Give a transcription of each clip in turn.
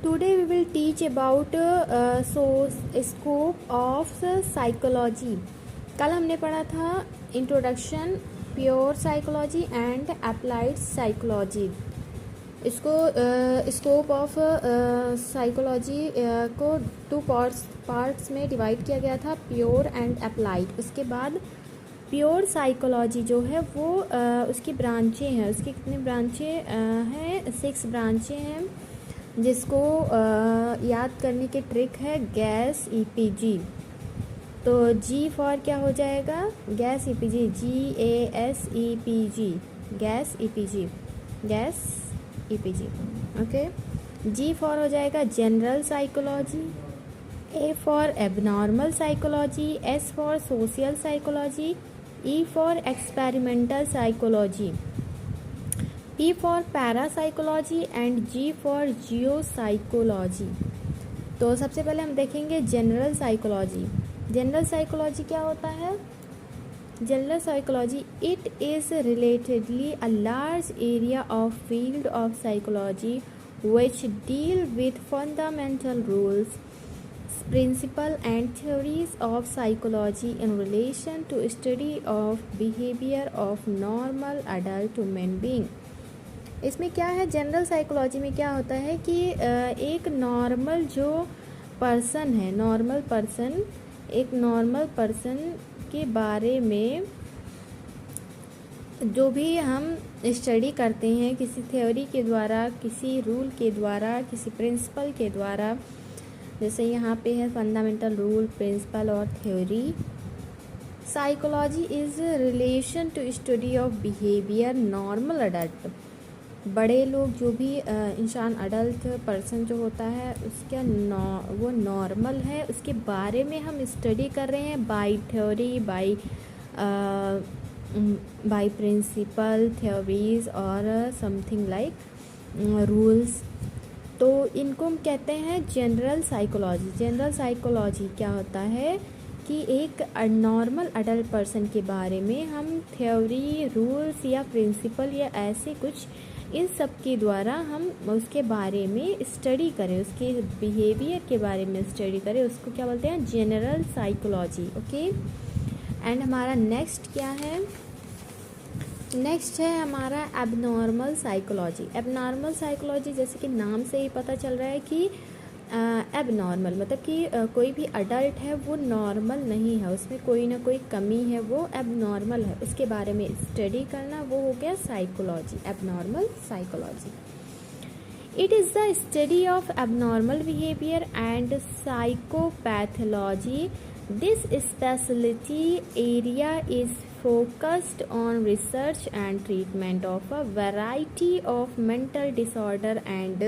Today we will teach about scope of psychology. कल हमने पढ़ा था introduction, pure psychology and applied psychology. इसको स्कोप ऑफ साइकोलॉजी को टू पार्ट्स में डिवाइड किया गया था, प्योर एंड अप्लाइड. उसके बाद प्योर साइकोलॉजी जो है वो उसकी ब्रांचें हैं. उसकी कितने ब्रांचें हैं? 6 ब्रांचें हैं, जिसको याद करने की ट्रिक है गैस ईपीजी. तो जी फॉर क्या हो जाएगा? Gas E P G, GASEPG, gas E P G, gas E P G. Okay. G for हो जाएगा general psychology, A for abnormal psychology, S for social psychology, E for experimental psychology, P for parapsychology and G for geopsychology. तो सबसे पहले हम देखेंगे general psychology. General psychology क्या होता है? General psychology, it is relatedly a large area of field of psychology which deal with fundamental rules, principles and theories of psychology in relation to study of behavior of normal adult human being. इसमें क्या है? General psychology में क्या होता है कि एक normal जो पर्सन है, एक नॉर्मल पर्सन के बारे में जो भी हम स्टडी करते हैं किसी थ्योरी के द्वारा, किसी रूल के द्वारा, किसी प्रिंसिपल के द्वारा, जैसे यहाँ पे है फंडामेंटल रूल, प्रिंसिपल और theory. Psychology is relation to study of behaviour normal adult. बड़े लोग जो भी इंसान, अडल्ट पर्सन जो होता है उसका वो नॉर्मल है, उसके बारे में हम स्टडी कर रहे हैं by theory, by principle, theories और समथिंग लाइक रूल्स. तो इनको हम कहते हैं जनरल साइकोलॉजी. जनरल साइकोलॉजी क्या होता है कि एक नॉर्मल अडल्ट पर्सन के बारे में हम थ्योरी, रूल्स या प्रिंसिपल या ऐसे कुछ, इन सब के द्वारा हम उसके बारे में स्टडी करें, उसके बिहेवियर के बारे में स्टडी करें, उसको क्या बोलते हैं? General psychology. ओके. एंड हमारा नेक्स्ट क्या है? नेक्स्ट है हमारा एबनॉर्मल साइकोलॉजी. एबनॉर्मल साइकोलॉजी जैसे कि नाम से ही पता चल रहा है कि एबनॉर्मल मतलब कि कोई भी अडल्ट है वो नॉर्मल नहीं है, उसमें कोई ना कोई कमी है, वो एबनॉर्मल है, उसके बारे में स्टडी करना, वो हो गया psychology, abnormal psychology. It is the study of abnormal behaviour and psychopathology. This speciality area is focused on research and treatment of a variety of mental disorder and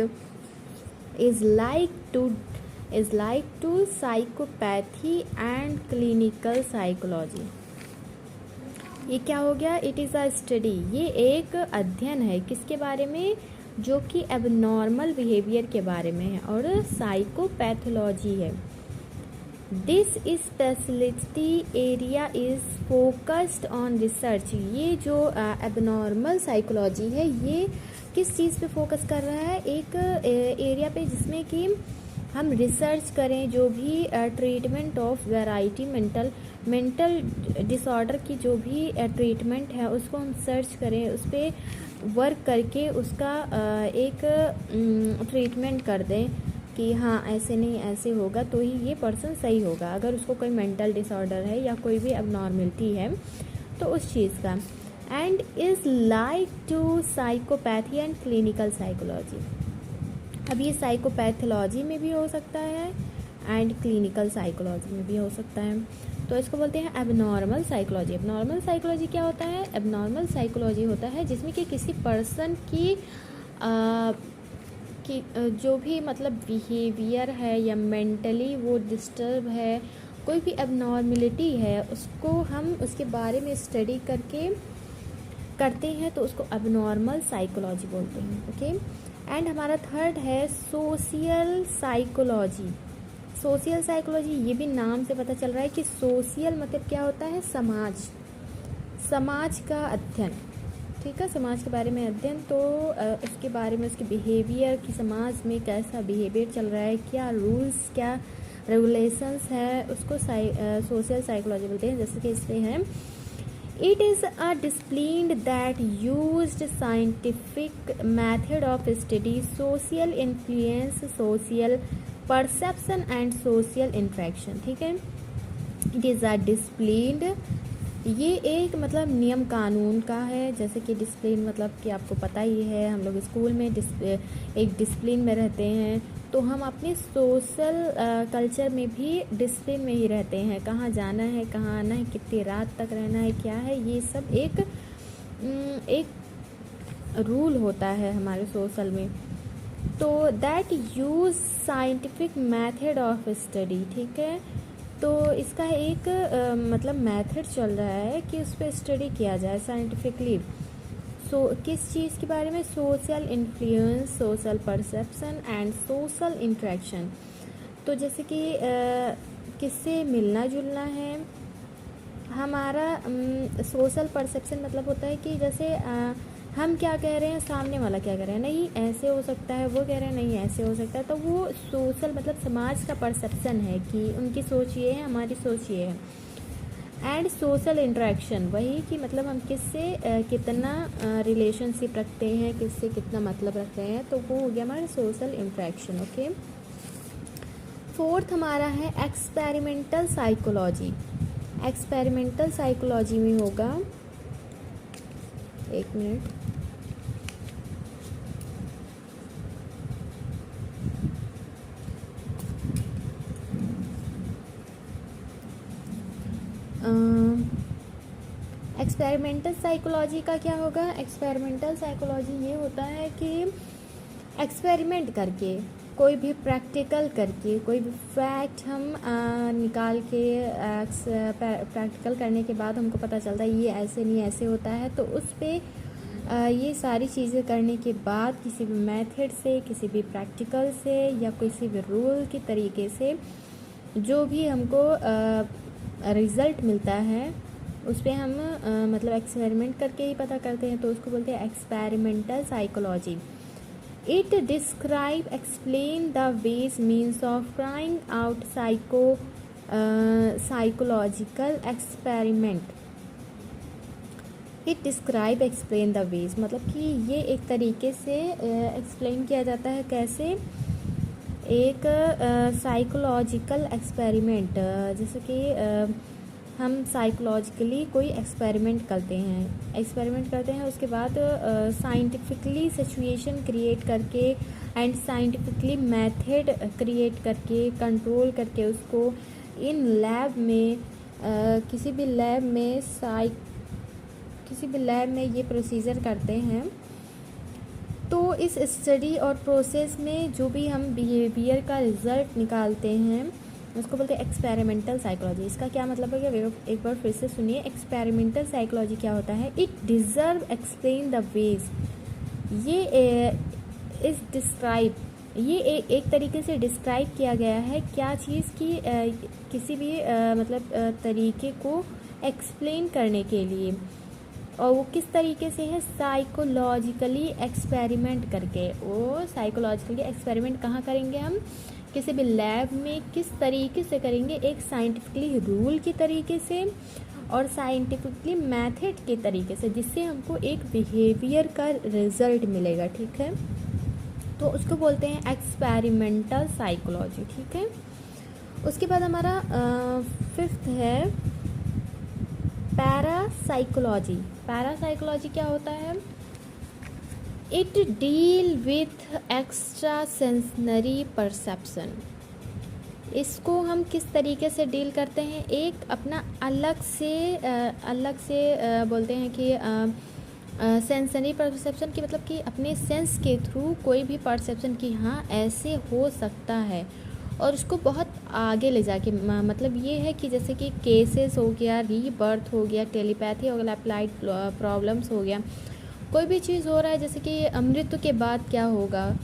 is like to psychopathy and clinical psychology. ये क्या हो गया? It is a study. ये एक अध्ययन है किसके बारे में? जो कि एबनॉर्मल बिहेवियर के बारे में है और साइकोपैथोलॉजी है. This speciality area is focused on research. ये जो एबनॉर्मल साइकोलॉजी है ये किस चीज़ पे फोकस कर रहा है? एक एरिया पे जिसमें कि हम रिसर्च करें, जो भी treatment of variety mental disorder की जो भी ट्रीटमेंट है उसको हम सर्च करें, उस पर वर्क करके उसका एक ट्रीटमेंट कर दें कि हाँ ऐसे नहीं ऐसे होगा तो ही ये पर्सन सही होगा. अगर उसको कोई मेंटल डिसऑर्डर है या कोई भी अबनॉर्मलिटी है तो उस चीज़ का. And is like to psychopathy and clinical psychology. अब ये साइकोपैथोलॉजी में भी हो सकता है एंड क्लिनिकल साइकोलॉजी में भी हो सकता है. तो इसको बोलते हैं एबनॉर्मल साइकोलॉजी. एबनॉर्मल साइकोलॉजी क्या होता है? एबनॉर्मल साइकोलॉजी होता है जिसमें कि किसी पर्सन की जो भी मतलब बिहेवियर है या मेंटली वो डिस्टर्ब है, कोई भी एबनॉर्मलिटी है, उसको हम उसके बारे में स्टडी करते हैं तो उसको एबनॉर्मल साइकोलॉजी बोलते हैं. ओके. एंड हमारा थर्ड है सोशल साइकोलॉजी. सोशल साइकोलॉजी, ये भी नाम से पता चल रहा है कि सोशल मतलब क्या होता है? समाज का अध्ययन. ठीक है, समाज के बारे में अध्ययन, तो उसके बारे में उसके बिहेवियर की, समाज में कैसा बिहेवियर चल रहा है, क्या रूल्स, क्या रेगुलेशंस है, उसको सोशल साइकोलॉजी बोलते हैं। जैसे कि इसमें है, it is a discipline that used scientific method of study social influence, social perception and social interaction. ठीक है, इट इज़ अ डिसिप्लिन, ये एक मतलब नियम कानून का है। जैसे कि डिसिप्लिन मतलब कि आपको पता ही है, हम लोग स्कूल में एक डिसिप्लिन में रहते हैं, तो हम अपने सोशल कल्चर में भी डिसिप्लिन में ही रहते हैं। कहाँ जाना है, कहाँ आना है, कितनी रात तक रहना है, क्या है, ये सब एक रूल होता है हमारे सोशल में। तो that use scientific method of study. ठीक है, तो इसका एक मतलब मेथड चल रहा है कि उस पर स्टडी किया जाए साइंटिफिकली। किस चीज़ के बारे में? Social influence, social perception and social interaction. तो जैसे कि किससे मिलना जुलना है हमारा। सोशल परसेप्शन मतलब होता है कि जैसे हम क्या कह रहे हैं, सामने वाला क्या कह रहे हैं, नहीं ऐसे हो सकता है, वो कह रहे हैं नहीं ऐसे हो सकता है, तो वो सोशल मतलब समाज का परसेप्शन है कि उनकी सोच ये है, हमारी सोच ये है। एंड सोशल इंटरेक्शन, वही कि मतलब हम किससे कितना रिलेशनशिप रखते हैं, किससे कितना मतलब रखते हैं, तो वो हो गया हमारा सोशल इंटरेक्शन। ओके, फोर्थ हमारा है एक्सपेरिमेंटल साइकोलॉजी। एक्सपेरिमेंटल साइकोलॉजी में होगा, एक मिनट, एक्सपेरिमेंटल साइकोलॉजी का क्या होगा? एक्सपेरिमेंटल साइकोलॉजी ये होता है कि एक्सपेरिमेंट करके, कोई भी प्रैक्टिकल करके, कोई भी फैक्ट हम निकाल के प्रैक्टिकल करने के बाद हमको पता चलता है ये ऐसे नहीं ऐसे होता है, तो उस पर ये सारी चीज़ें करने के बाद किसी भी मेथड से, किसी भी प्रैक्टिकल से या किसी भी रूल के तरीके से जो भी हमको रिज़ल्ट मिलता है उस पर हम मतलब एक्सपेरिमेंट करके ही पता करते हैं, तो उसको बोलते हैं experimental psychology. It describe, explain the ways, means of crying out psychological experiment. It describe, explain the ways मतलब कि ये एक तरीके से एक्सप्लेन किया जाता है, कैसे? एक साइकोलॉजिकल एक्सपेरिमेंट, जैसे कि हम साइकोलॉजिकली कोई एक्सपेरिमेंट करते हैं, उसके बाद साइंटिफिकली सिचुएशन क्रिएट करके एंड साइंटिफिकली मेथड क्रिएट करके, कंट्रोल करके उसको इन लैब में, किसी भी लैब में ये प्रोसीजर करते हैं। तो इस स्टडी और प्रोसेस में जो भी हम बिहेवियर का रिजल्ट निकालते हैं उसको बोलते हैं एक्सपेरिमेंटल साइकोलॉजी। इसका क्या मतलब है कि एक बार फिर से सुनिए, एक्सपेरिमेंटल साइकोलॉजी क्या होता है? It deserve, explain the ways, ये इस डिस्क्राइब, ये एक तरीके से डिस्क्राइब किया गया है क्या चीज़ की, किसी भी मतलब तरीके को एक्सप्लेन करने के लिए, और वो किस तरीके से है? साइकोलॉजिकली एक्सपेरिमेंट करके। वो साइकोलॉजिकली एक्सपेरिमेंट कहाँ करेंगे हम? किसी भी लैब में। किस तरीके से करेंगे? एक साइंटिफिकली रूल के तरीके से और साइंटिफिकली मेथड के तरीके से, जिससे हमको एक बिहेवियर का रिजल्ट मिलेगा। ठीक है, तो उसको बोलते हैं एक्सपेरिमेंटल साइकोलॉजी। ठीक है, उसके बाद हमारा फिफ्थ है पैरासाइकोलॉजी। पैरासाइकोलॉजी क्या होता है? It deal with extra sensory perception. इसको हम किस तरीके से डील करते हैं? एक अपना अलग से बोलते हैं कि सेंसरी परसेप्शन की, मतलब कि अपने सेंस के थ्रू कोई भी परसेप्शन की हाँ ऐसे हो सकता है, और उसको बहुत आगे ले जाके, मतलब ये है कि जैसे कि केसेस हो गया, रीबर्थ हो गया, टेलीपैथी हो गया, अप्लाइड प्रॉब्लम्स हो गया, कोई भी चीज़ हो रहा है, जैसे कि मृत्यु के बाद क्या होगा,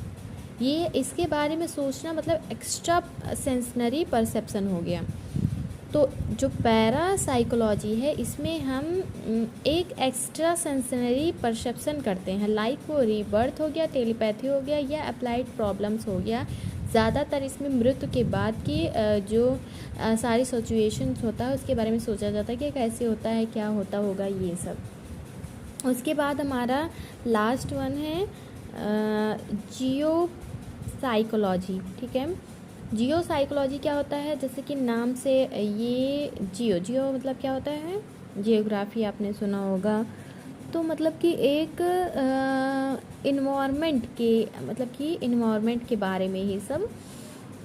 ये इसके बारे में सोचना मतलब एक्स्ट्रा सेंसरी परसेप्शन हो गया। तो जो पैरा साइकोलॉजी है इसमें हम एक एक्स्ट्रा सेंसरी परसेप्शन करते हैं, लाइक वो रीबर्थ हो गया, टेलीपैथी हो गया या अप्लाइड प्रॉब्लम्स हो गया। ज़्यादातर इसमें मृत्यु के बाद की जो सारी सिचुएशंस होता है उसके बारे में सोचा जाता है कि कैसे होता है, क्या होता होगा, ये सब। उसके बाद हमारा लास्ट वन है जियो साइकोलॉजी। ठीक है, जियो साइकोलॉजी क्या होता है, जैसे कि नाम से ये जियो मतलब क्या होता है, जियोग्राफी आपने सुना होगा। तो मतलब कि एक इन्वायरमेंट के, मतलब कि इन्वायरमेंट के बारे में ही सब,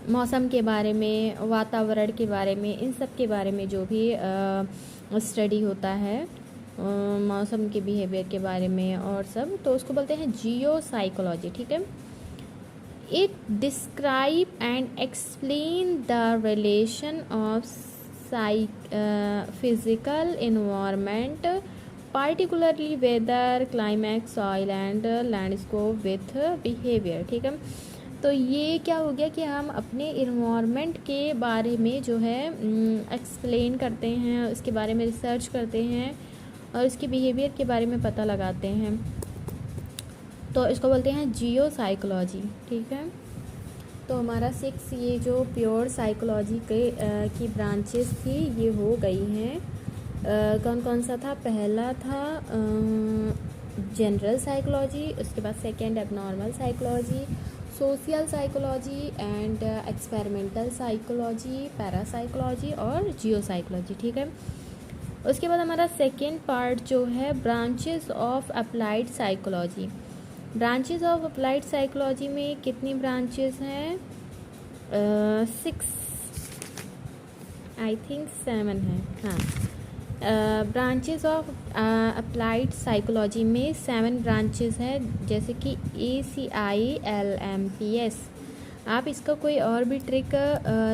मौसम के बारे में, वातावरण के बारे में, इन सब के बारे में जो भी स्टडी होता है, मौसम के बिहेवियर के बारे में और सब, तो उसको बोलते हैं जियो साइकोलॉजी। ठीक है, it describe and explain the relation of physical environment, particularly weather, climate, soil and landscape with behavior। ठीक है, तो ये क्या हो गया कि हम अपने इन्वायरमेंट के बारे में जो है एक्सप्लेन करते हैं, उसके बारे में रिसर्च करते हैं और उसके बिहेवियर के बारे में पता लगाते हैं, तो इसको बोलते हैं जियो साइकोलॉजी। ठीक है, तो हमारा 6 ये जो प्योर साइकोलॉजी के की ब्रांचेस थी ये हो गई हैं। कौन कौन सा था, पहला था जनरल साइकोलॉजी, उसके बाद second abnormal psychology, social psychology and experimental psychology, parapsychology और जियो साइकोलॉजी। ठीक है, उसके बाद हमारा सेकेंड पार्ट जो है branches of applied psychology. Branches of applied psychology में कितनी ब्रांचेस हैं, 6, आई थिंक 7 है। हाँ, ब्रांचेस ऑफ अप्लाइड साइकोलॉजी में 7 ब्रांचेस हैं, जैसे कि ACI, LMPS। आप इसका कोई और भी ट्रिक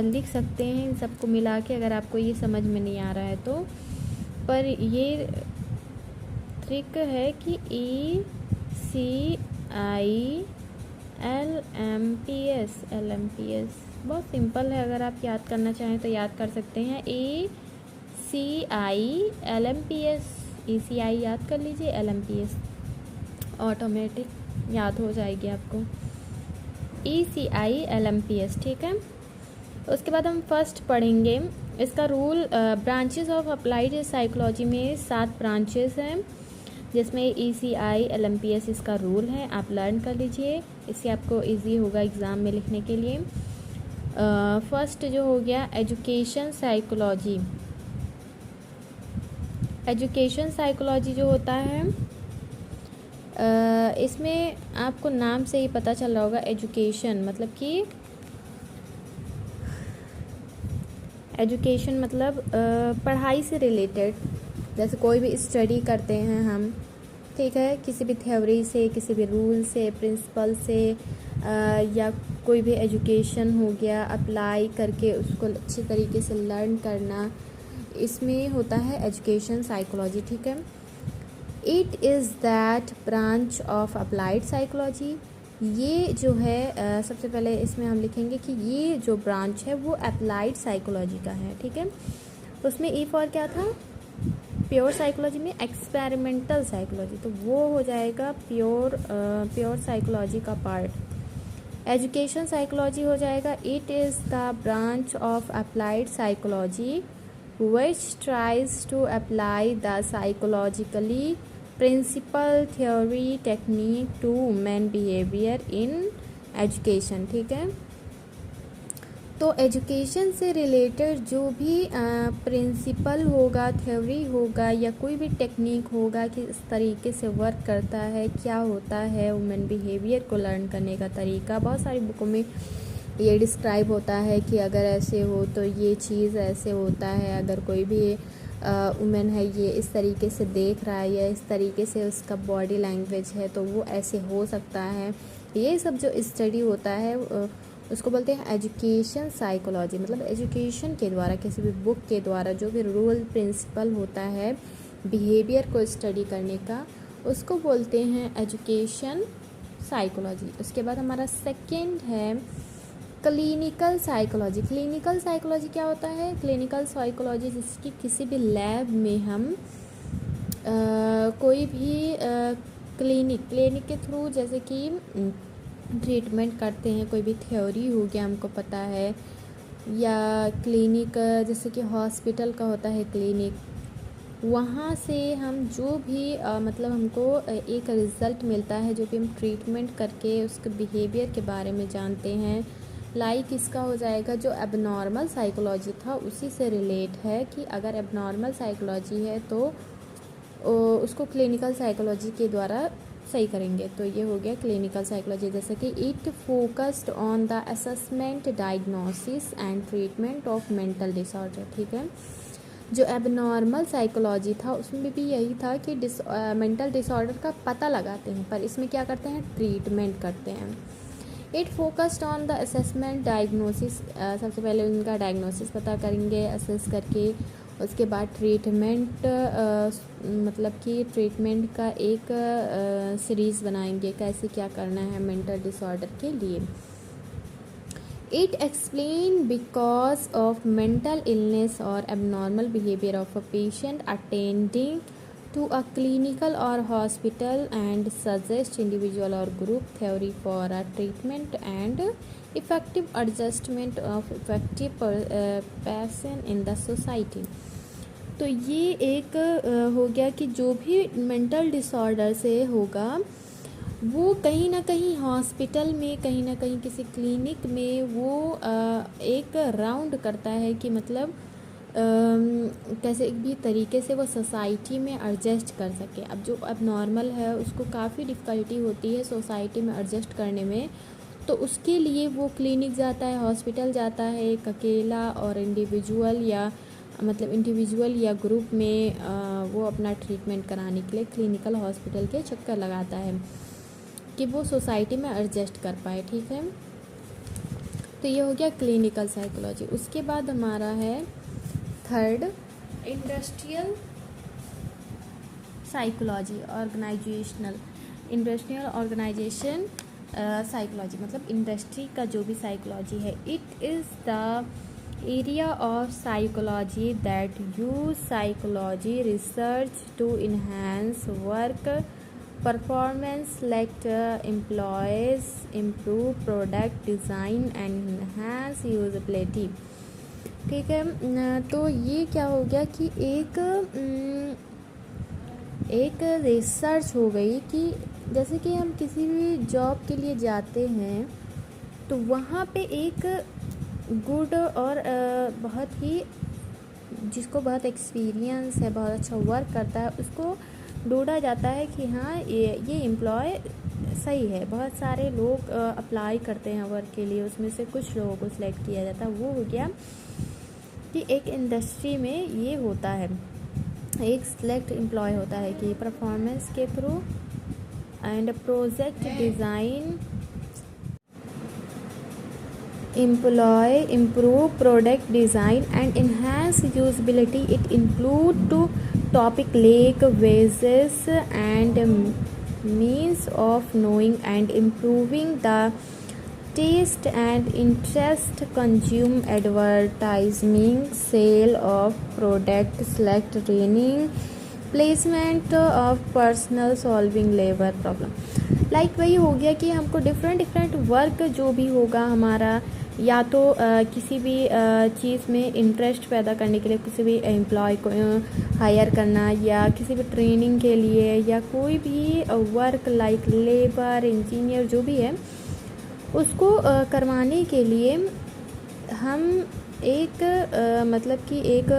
लिख सकते हैं इन सबको मिला के, अगर आपको ये समझ में नहीं आ रहा है तो। पर ये ट्रिक है कि ACI, LMPS बहुत सिंपल है, अगर आप याद करना चाहें तो याद कर सकते हैं। ACI, LMPS, ACI याद कर लीजिए, LMPS ऑटोमेटिक याद हो जाएगी आपको, ACI, LMPS। ठीक है, उसके बाद हम फर्स्ट पढ़ेंगे इसका rule. Branches of applied psychology में 7 ब्रांचेस हैं, जिसमें ACI, LMPS इसका रूल है, आप लर्न कर लीजिए, इससे आपको इजी होगा एग्ज़ाम में लिखने के लिए। फर्स्ट जो हो गया एजुकेशन साइकोलॉजी। एजुकेशन साइकोलॉजी जो होता है इसमें आपको नाम से ही पता चल रहा होगा, एजुकेशन मतलब कि एजुकेशन मतलब पढ़ाई से रिलेटेड, जैसे कोई भी स्टडी करते हैं हम, ठीक है, किसी भी थ्योरी से, किसी भी रूल से, प्रिंसिपल से, या कोई भी एजुकेशन हो गया अप्लाई करके उसको अच्छे तरीके से लर्न करना, इसमें होता है एजुकेशन साइकोलॉजी। ठीक है, it is that branch of applied psychology. ये जो है सबसे पहले इसमें हम लिखेंगे कि ये जो ब्रांच है वो अप्लाइड साइकोलॉजी का है। ठीक है, उसमें ई फॉर क्या था, प्योर साइकोलॉजी में एक्सपेरिमेंटल साइकोलॉजी, तो वो हो जाएगा प्योर साइकोलॉजी का पार्ट। एजुकेशन साइकोलॉजी हो जाएगा it is the branch of applied psychology which tries to apply the psychologically principle, theory, technique to human behavior in education। ठीक है, तो एजुकेशन से रिलेटेड जो भी प्रिंसिपल होगा, थ्योरी होगा या कोई भी टेक्निक होगा कि इस तरीके से वर्क करता है, क्या होता है ह्यूमन बिहेवियर को लर्न करने का तरीका, बहुत सारी बुकों में ये डिस्क्राइब होता है कि अगर ऐसे हो तो ये चीज़ ऐसे होता है, अगर कोई भी वुमेन है ये इस तरीके से देख रहा है या इस तरीके से उसका बॉडी लैंग्वेज है तो वो ऐसे हो सकता है। ये सब जो स्टडी होता है उसको बोलते हैं एजुकेशन साइकोलॉजी। मतलब एजुकेशन के द्वारा, किसी भी बुक के द्वारा जो भी रूल प्रिंसिपल होता है बिहेवियर को स्टडी करने का, उसको बोलते हैं एजुकेशन साइकोलॉजी। उसके बाद हमारा सेकेंड है क्लिनिकल साइकोलॉजी। क्लिनिकल साइकोलॉजी क्या होता है? क्लिनिकल साइकोलॉजी जिसकी किसी भी लैब में हम कोई भी क्लिनिक के थ्रू जैसे कि ट्रीटमेंट करते हैं, कोई भी थ्योरी हो गया हमको पता है, या क्लिनिक जैसे कि हॉस्पिटल का होता है क्लिनिक, वहाँ से हम जो भी मतलब हमको एक रिज़ल्ट मिलता है, जो भी हम ट्रीटमेंट करके उसके बिहेवियर के बारे में जानते हैं। लाइक इसका हो जाएगा जो एबनॉर्मल साइकोलॉजी था उसी से रिलेट है कि अगर एबनॉर्मल साइकोलॉजी है तो उसको क्लिनिकल साइकोलॉजी के द्वारा सही करेंगे। तो ये हो गया क्लिनिकल साइकोलॉजी। जैसे कि it focused on the assessment, diagnosis and treatment of mental disorder. ठीक है, जो एबनॉर्मल साइकोलॉजी था उसमें भी यही था कि मेंटल डिसऑर्डर का पता लगाते हैं, पर इसमें क्या करते हैं? ट्रीटमेंट करते हैं। It focused on the assessment, diagnosis, सबसे पहले उनका डायग्नोसिस पता करेंगे असेस करके, उसके बाद ट्रीटमेंट मतलब कि ट्रीटमेंट का एक सीरीज़ बनाएंगे कैसे क्या करना है मेंटल डिसऑर्डर के लिए। It explained because of mental illness or abnormal behavior of a patient attending to a clinical or hospital and suggest individual or group theory for a treatment and effective adjustment of effective person in the society। तो ये एक हो गया कि जो भी mental disorder से होगा वो कहीं ना कहीं हॉस्पिटल में, कहीं ना कहीं किसी क्लिनिक में वो एक राउंड करता है कि मतलब कैसे भी तरीके से वो सोसाइटी में एडजस्ट कर सके। अब जो अब नॉर्मल है उसको काफ़ी डिफ़िकल्टी होती है सोसाइटी में एडजस्ट करने में, तो उसके लिए वो क्लिनिक जाता है, हॉस्पिटल जाता है, एक अकेला और इंडिविजुअल या ग्रुप में वो अपना ट्रीटमेंट कराने के लिए क्लिनिकल हॉस्पिटल के चक्कर लगाता है कि वो सोसाइटी में एडजस्ट कर पाए। ठीक है, तो ये हो गया क्लिनिकल साइकोलॉजी। उसके बाद हमारा है third industrial psychology, industrial organisation psychology, मतलब इंडस्ट्री का जो भी साइकोलॉजी है। It is the area of psychology that use psychology research to enhance work performance, select employees, improve product design and enhance usability। ठीक है, तो ये क्या हो गया कि एक रिसर्च हो गई कि जैसे कि हम किसी भी जॉब के लिए जाते हैं तो वहाँ पे एक गुड और बहुत ही जिसको बहुत एक्सपीरियंस है, बहुत अच्छा वर्क करता है, उसको ढूंढा जाता है कि हाँ ये एम्प्लॉय सही है। बहुत सारे लोग अप्लाई करते हैं वर्क के लिए, उसमें से कुछ लोगों को सिलेक्ट किया जाता है। वो हो गया कि एक इंडस्ट्री में ये होता है, एक सिलेक्ट एम्प्लॉय होता है कि परफॉर्मेंस के through and project design employ improve product design and enhance usability। It include to topic like ways and means of knowing and improving the taste and interest, consume advertising, sale of product, select training, placement of personal, solving labor problem। Like वही हो गया कि हमको different work जो भी होगा हमारा, या तो किसी भी चीज़ में इंटरेस्ट पैदा करने के लिए किसी भी एम्प्लॉय को हायर करना, या किसी भी ट्रेनिंग के लिए, या कोई भी वर्क लाइक लेबर, इंजीनियर जो भी है उसको करवाने के लिए हम एक मतलब कि एक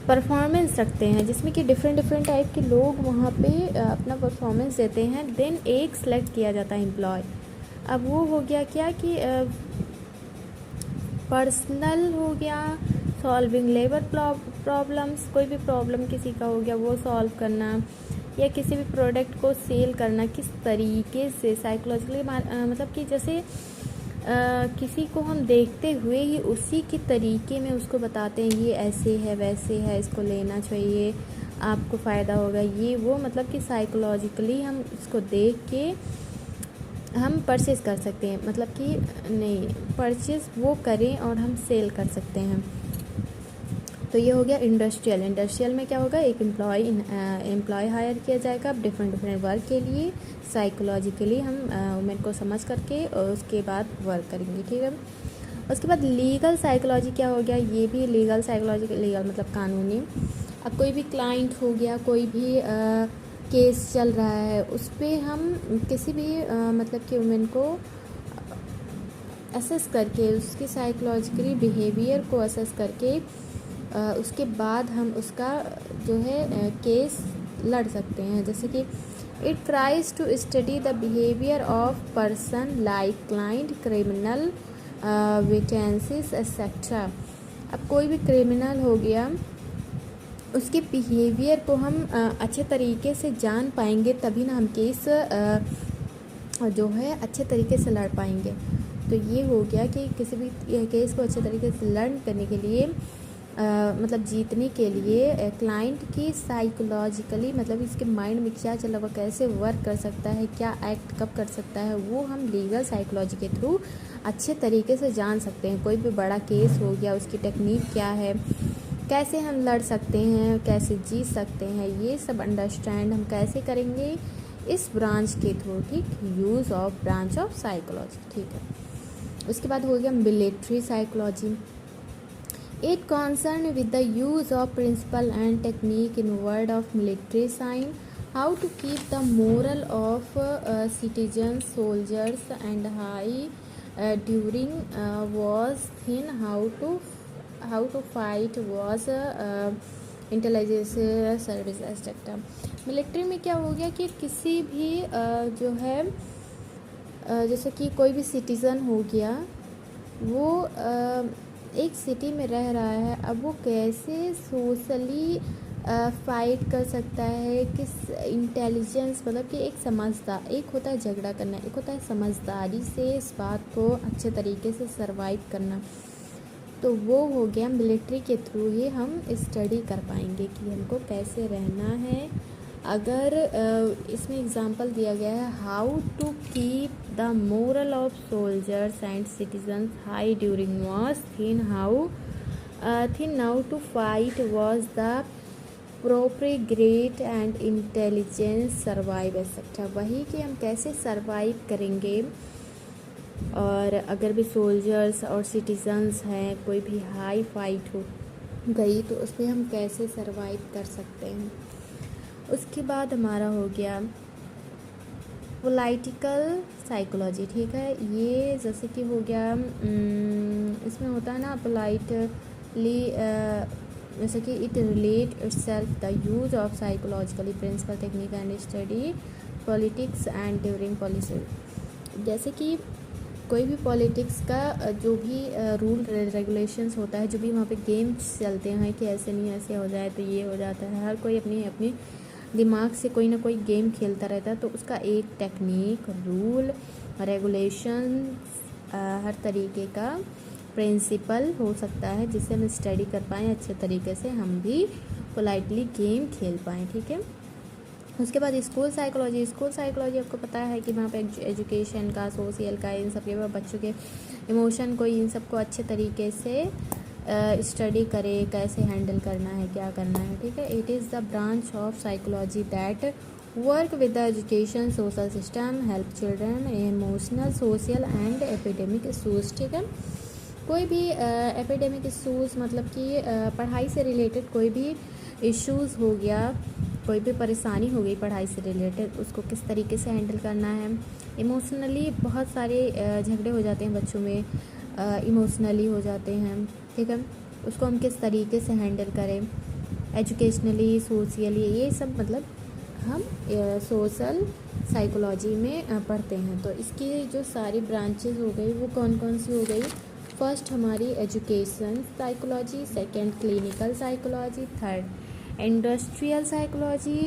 परफॉर्मेंस रखते हैं जिसमें कि डिफरेंट टाइप के लोग वहाँ पे अपना परफॉर्मेंस देते हैं। देन एक सेलेक्ट किया जाता है एम्प्लॉय। अब वो हो गया क्या कि पर्सनल हो गया, सॉल्विंग लेबर प्रॉब्लम्स, कोई भी प्रॉब्लम किसी का हो गया वो सॉल्व करना, या किसी भी प्रोडक्ट को सेल करना किस तरीके से साइकोलॉजिकली, मतलब कि जैसे किसी को हम देखते हुए ही उसी के तरीके में उसको बताते हैं ये ऐसे है वैसे है, इसको लेना चाहिए, आपको फ़ायदा होगा, ये वो, मतलब कि साइकोलॉजिकली हम इसको देख के हम परचेज़ कर सकते हैं, मतलब कि नहीं, परचेज़ वो करें और हम सेल कर सकते हैं। तो ये हो गया इंडस्ट्रियल। इंडस्ट्रियल में क्या होगा, एक एम्प्लॉय हायर किया जाएगा डिफरेंट वर्क के लिए। साइकोलॉजिकली हम वुमेन को समझ करके और उसके बाद वर्क करेंगे, ठीक है। उसके बाद लीगल साइकोलॉजी क्या हो गया, ये भी लीगल साइकोलॉजी, लीगल मतलब कानूनी। अब कोई भी क्लाइंट हो गया, कोई भी केस चल रहा है, उस पर हम किसी भी मतलब कि वुमेन को असेस करके, उसकी साइकोलॉजिकली बिहेवियर को असेस करके उसके बाद हम उसका जो है केस लड़ सकते हैं। जैसे कि it tries to study the behaviour of person like client, criminal, witnesses etcetera. अब कोई भी क्रिमिनल हो गया, उसके बिहेवियर को हम अच्छे तरीके से जान पाएंगे, तभी ना हम केस जो है अच्छे तरीके से लड़ पाएंगे। तो ये हो गया कि किसी भी केस को अच्छे तरीके से लर्न करने के लिए मतलब जीतने के लिए क्लाइंट की साइकोलॉजिकली, मतलब इसके माइंड में क्या चल रहा है, कैसे वर्क कर सकता है, क्या एक्ट कब कर सकता है, वो हम लीगल साइकोलॉजी के थ्रू अच्छे तरीके से जान सकते हैं। कोई भी बड़ा केस हो गया, उसकी टेक्निक क्या है, कैसे हम लड़ सकते हैं, कैसे जीत सकते हैं, ये सब अंडरस्टैंड हम कैसे करेंगे इस ब्रांच के थ्रू, ठीक, use of branch of psychology, ठीक है। उसके बाद हो गया military psychology. It concerned with the use of principle and technique in world of military science, how to keep the moral of citizens, soldiers, and high during wars thin, how to fight wars, intelligence service etcetera. Military में क्या हो गया कि किसी भी जो है जैसे कि कोई भी सिटीज़न हो गया, वो एक सिटी में रह रहा है, अब वो कैसे सोशली फाइट कर सकता है, किस इंटेलिजेंस, मतलब कि एक समझदार, एक होता है झगड़ा करना, एक होता है समझदारी से इस बात को अच्छे तरीके से सरवाइव करना। तो वो हो गया मिलिट्री के थ्रू ही हम स्टडी कर पाएंगे कि हमको कैसे रहना है। अगर इसमें एग्जांपल दिया गया है, how to keep the morale of soldiers and citizens high during wars, thin now to fight was the appropriate and intelligence survive etcetera. वही कि हम कैसे सर्वाइव करेंगे, और अगर भी सोल्जर्स और सिटीजन्स हैं, कोई भी हाई फाइट हो गई तो उसमें हम कैसे सर्वाइव कर सकते हैं। उसके बाद हमारा हो गया पॉलिटिकल साइकोलॉजी, ठीक है। ये जैसे कि हो गया इसमें होता है ना पोलाइटली, जैसे कि it relate itself the use of psychologically principle technique and study politics and during policy. जैसे कि कोई भी पॉलिटिक्स का जो भी रूल रेगुलेशंस होता है, जो भी वहाँ पे गेम्स चलते हैं कि ऐसे नहीं ऐसे हो जाए तो ये हो जाता है, हर कोई अपनी अपनी दिमाग से कोई ना कोई गेम खेलता रहता है, तो उसका एक टेक्निक, रूल, रेगुलेशन, हर तरीके का प्रिंसिपल हो सकता है जिससे हम स्टडी कर पाएँ अच्छे तरीके से, हम भी पोलाइटली गेम खेल पाएँ, ठीक है। उसके बाद स्कूल साइकोलॉजी। स्कूल साइकोलॉजी आपको पता है कि वहाँ पे एजुकेशन का, सोशल का, इन सब के, बच्चों के इमोशन को, इन सब को अच्छे तरीके से स्टडी करे, कैसे हैंडल करना है, क्या करना है, ठीक है। It is the branch of psychology that work with the education social system, help children emotional, social and epidemic issues, ठीक है। कोई भी एपिडेमिक इशूज़ मतलब कि पढ़ाई से रिलेटेड कोई भी इश्यूज़ हो गया, कोई भी परेशानी हो गई पढ़ाई से रिलेटेड, उसको किस तरीके से हैंडल करना है। इमोशनली बहुत सारे झगड़े हो जाते हैं बच्चों में, इमोशनली हो जाते हैं, ठीक है, उसको हम किस तरीके से हैंडल करें। एजुकेशनली, सोशली, ये सब मतलब हम सोशल साइकोलॉजी में पढ़ते हैं। तो इसकी जो सारी ब्रांचेस हो गई वो कौन कौन सी हो गई। फर्स्ट हमारी education psychology, second clinical psychology, third industrial psychology,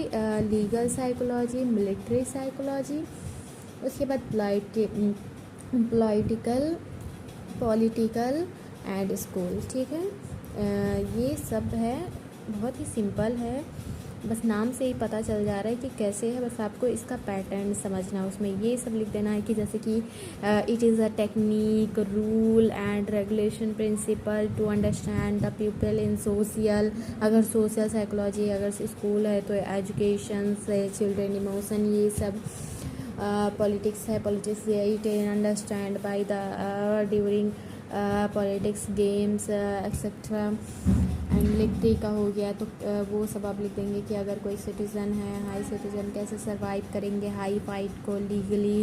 legal psychology, military psychology, उसके बाद पॉलिटिकल एंड स्कूल, ठीक है। ये सब है, बहुत ही सिंपल है बस नाम से ही पता चल जा रहा है कि कैसे है, बस आपको इसका पैटर्न समझना है। उसमें ये सब लिख देना है कि जैसे कि it is a technique, rule and regulation, principle to understand the people in social, अगर सोशल साइकोलॉजी, अगर स्कूल है तो एजुकेशन से चिल्ड्रन इमोशन, ये सब पॉलिटिक्स है, politics it understand by the during politics games etcetera. And military का हो गया तो वो सब आप लिख देंगे कि अगर कोई सिटीज़न है, हाई सिटीज़न कैसे सर्वाइव करेंगे हाई फाइट को लीगली,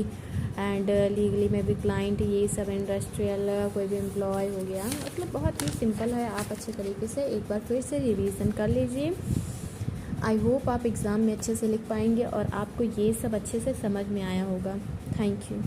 एंड लीगली में भी क्लाइंट, ये सब इंडस्ट्रियल कोई भी एम्प्लॉय हो गया। मतलब बहुत ही सिंपल है, आप अच्छे तरीके से एक बार फिर से रिवीजन कर लीजिए। आई होप आप एग्ज़ाम में अच्छे से लिख पाएंगे और आपको ये सब अच्छे से समझ में आया होगा। Thank you.